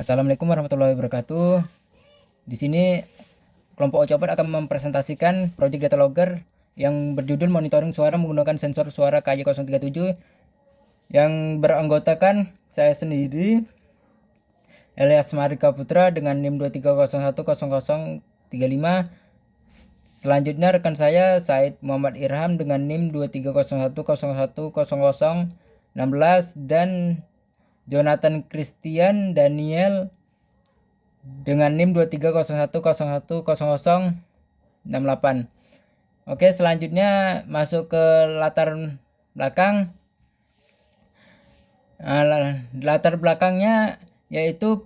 Assalamualaikum warahmatullahi wabarakatuh. Di sini kelompok Ocopet akan mempresentasikan proyek data logger yang berjudul monitoring suara menggunakan sensor suara KY037 yang beranggotakan saya sendiri, Elias Marika Putra dengan NIM 23010035. Selanjutnya rekan saya Said Muhammad Irham dengan NIM 2301010016 dan Jonathan Christian Daniel dengan NIM 2301010068. Oke, selanjutnya masuk ke latar belakang. Latar belakangnya yaitu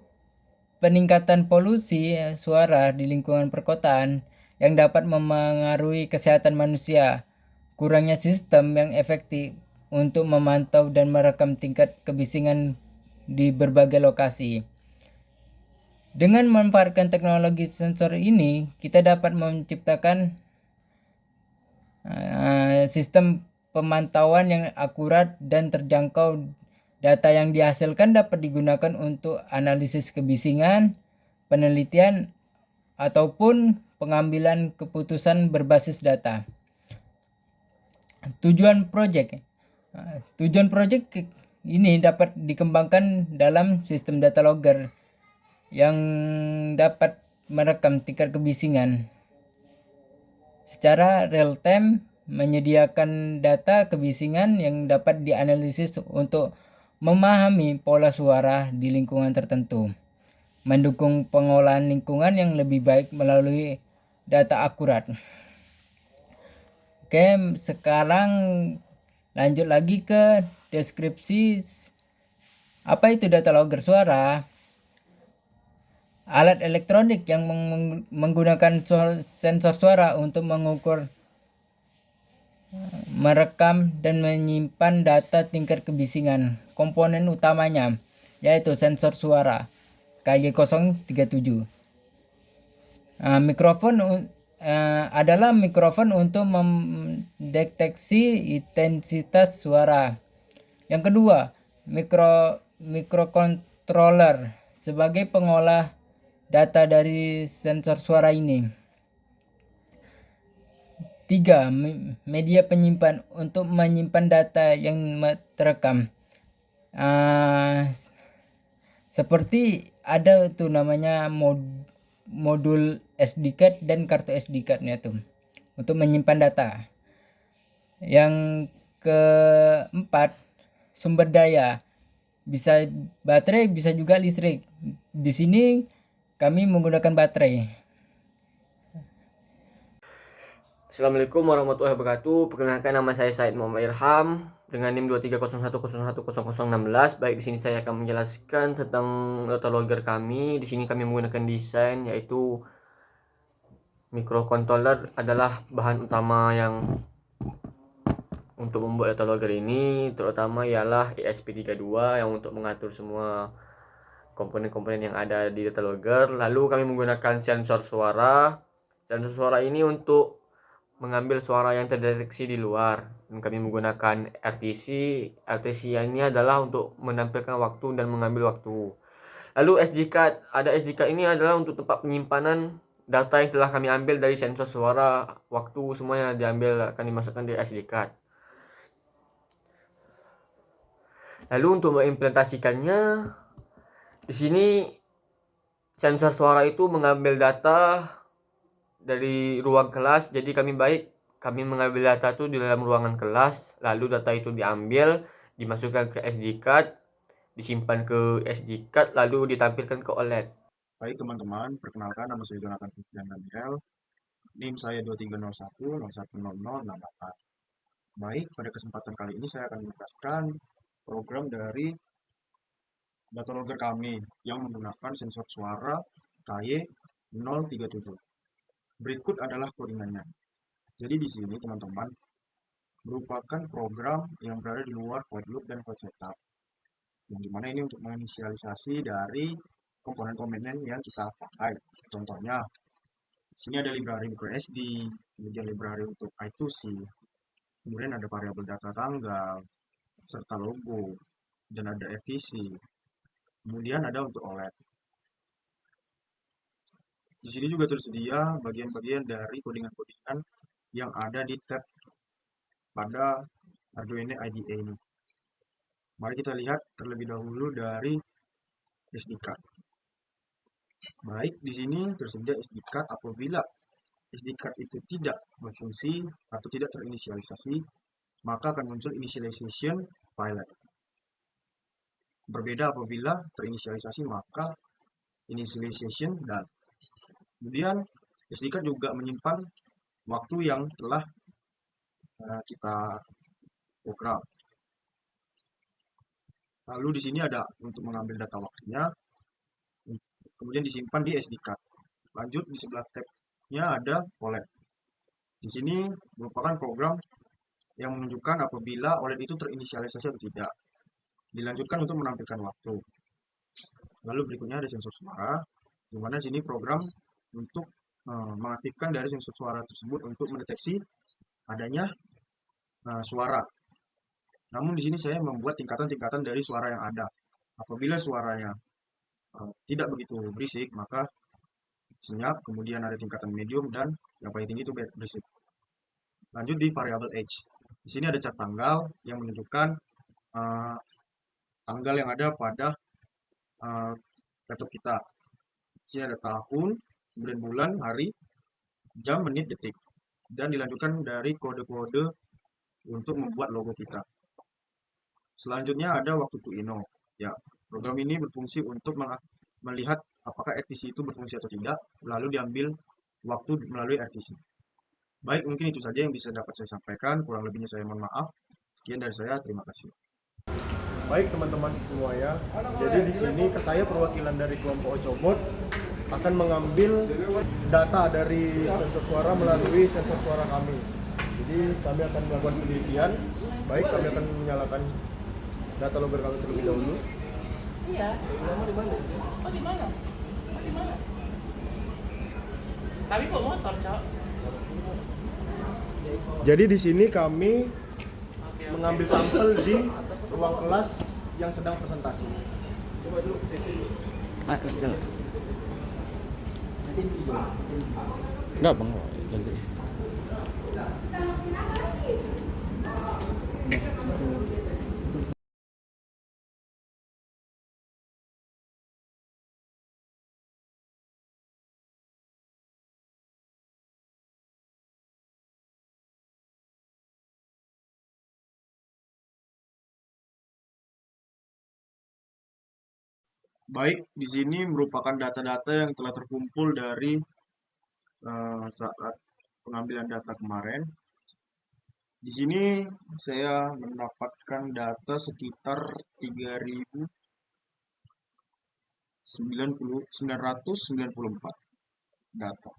peningkatan polusi suara di lingkungan perkotaan yang dapat memengaruhi kesehatan manusia. Kurangnya sistem yang efektif untuk memantau dan merekam tingkat kebisingan di berbagai lokasi. Dengan memanfaatkan teknologi sensor ini, kita dapat menciptakan sistem pemantauan yang akurat dan terjangkau. Data yang dihasilkan dapat digunakan untuk analisis kebisingan, penelitian, ataupun pengambilan keputusan berbasis data. Tujuan proyek ini dapat dikembangkan dalam sistem data logger yang dapat merekam tingkat kebisingan secara real time, menyediakan data kebisingan yang dapat dianalisis untuk memahami pola suara di lingkungan tertentu, mendukung pengolahan lingkungan yang lebih baik melalui data akurat. Oke, sekarang lanjut lagi ke deskripsi apa itu data logger suara. Alat elektronik yang menggunakan sensor suara untuk mengukur, merekam, dan menyimpan data tingkat kebisingan. Komponen utamanya yaitu sensor suara KY037. Mikrofon adalah mikrofon untuk mendeteksi intensitas suara. Yang kedua, microcontroller sebagai pengolah data dari sensor suara ini. 3. Media penyimpan untuk menyimpan data yang terekam. Seperti ada tuh namanya modul SD card dan kartu SD card-nya tuh untuk menyimpan data. Yang keempat, sumber daya. Bisa baterai, bisa juga listrik. Di sini kami menggunakan baterai. Assalamualaikum warahmatullahi wabarakatuh. Perkenalkan, nama saya Said Muhammad Irham dengan NIM 2301001016. Baik, di sini saya akan menjelaskan tentang data logger kami. Di sini kami menggunakan desain yaitu microcontroller adalah bahan utama yang untuk membuat data logger ini, terutama ialah ESP32 yang untuk mengatur semua komponen-komponen yang ada di data logger. Lalu kami menggunakan sensor suara. Sensor suara ini untuk mengambil suara yang terdeteksi di luar, dan kami menggunakan RTC. RTC ini adalah untuk menampilkan waktu dan mengambil waktu. Lalu SD card, ada SD card ini adalah untuk tempat penyimpanan data yang telah kami ambil dari sensor suara, waktu, semuanya diambil akan dimasukkan di SD card. Lalu untuk mengimplementasikannya, di sini sensor suara itu mengambil data dari ruang kelas. Jadi kami mengambil data itu di dalam ruangan kelas, lalu data itu diambil, dimasukkan ke SD card, disimpan ke SD card, lalu ditampilkan ke OLED. Baik teman-teman, perkenalkan nama saya Jonathan Christian Daniel, NIM saya 2301010068. Baik, pada kesempatan kali ini saya akan menjelaskan program dari data logger kami yang menggunakan sensor suara KY037. Berikut adalah codingannya. Jadi di sini teman-teman merupakan program yang berada di luar void loop dan void setup. Yang dimana ini untuk menginisialisasi dari komponen-komponen yang kita pakai. Contohnya, di sini ada library microSD, kemudian library untuk I2C, kemudian ada variabel data tanggal, serta logo, dan ada FTC. Kemudian ada untuk OLED. Di sini juga tersedia bagian-bagian dari codingan-codingan yang ada di tab pada Arduino IDE ini. Mari kita lihat terlebih dahulu dari SD card. Baik, di sini tersedia SD card. Apabila SD card itu tidak berfungsi atau tidak terinisialisasi, maka akan muncul initialization failed. Berbeda apabila terinisialisasi, maka initialization done. Kemudian SD card juga menyimpan waktu yang telah kita program. Lalu di sini ada untuk mengambil data waktunya, kemudian disimpan di SD card. Lanjut di sebelah tab-nya ada OLED. Di sini merupakan program yang menunjukkan apabila OLED itu terinisialisasi atau tidak. Dilanjutkan untuk menampilkan waktu. Lalu berikutnya ada sensor suara, di mana sini program untuk mengaktifkan dari sensor suara tersebut untuk mendeteksi adanya suara. Namun di sini saya membuat tingkatan-tingkatan dari suara yang ada. Apabila suaranya tidak begitu berisik, maka senyap, kemudian ada tingkatan medium, dan yang paling tinggi itu berisik. Lanjut di variable age. Di sini ada cat tanggal yang menunjukkan tanggal yang ada pada laptop kita. Di sini ada tahun, kemudian bulan, hari, jam, menit, detik. Dan dilanjutkan dari kode-kode untuk membuat logo kita. Selanjutnya ada waktu to Ino. Ya, program ini berfungsi untuk melihat apakah RTC itu berfungsi atau tidak, lalu diambil waktu melalui RTC. Baik, mungkin itu saja yang bisa dapat saya sampaikan. Kurang lebihnya saya mohon maaf. Sekian dari saya, terima kasih. Baik teman-teman semuanya, jadi di sini saya perwakilan dari kelompok Ocobot akan mengambil data dari sensor suara melalui sensor suara kami. Jadi kami akan melakukan penelitian. Baik, kami akan menyalakan data logger kami terlebih dahulu. Iya. Di mana? Oh, di mana? Oh, di mana? Tapi bawa motor, Cok. Jadi di sini kami mengambil sampel di ruang kelas yang sedang presentasi. Coba dulu. Enggak, Bang. Baik, di sini merupakan data-data yang telah terkumpul dari saat pengambilan data kemarin. Di sini saya mendapatkan data sekitar 3.994 data.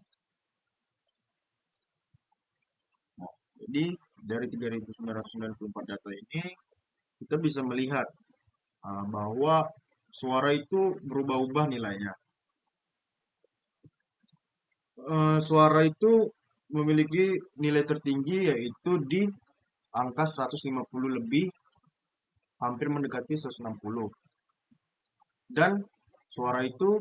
Nah, jadi dari 3.994 data ini kita bisa melihat bahwa suara itu berubah-ubah nilainya. Suara itu memiliki nilai tertinggi yaitu di angka 150 lebih, hampir mendekati 160. Dan suara itu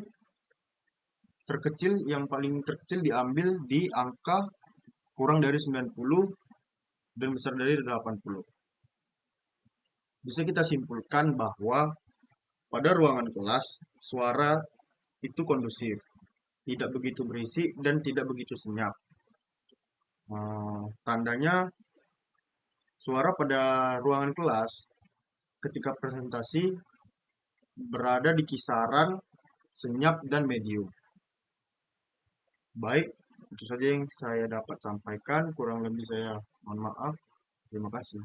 terkecil, yang paling terkecil diambil di angka kurang dari 90 dan besar dari 80. Bisa kita simpulkan bahwa pada ruangan kelas suara itu kondusif, tidak begitu berisik dan tidak begitu senyap. Tandanya suara pada ruangan kelas ketika presentasi berada di kisaran senyap dan medium. Baik, itu saja yang saya dapat sampaikan. Kurang lebih saya mohon maaf. Terima kasih.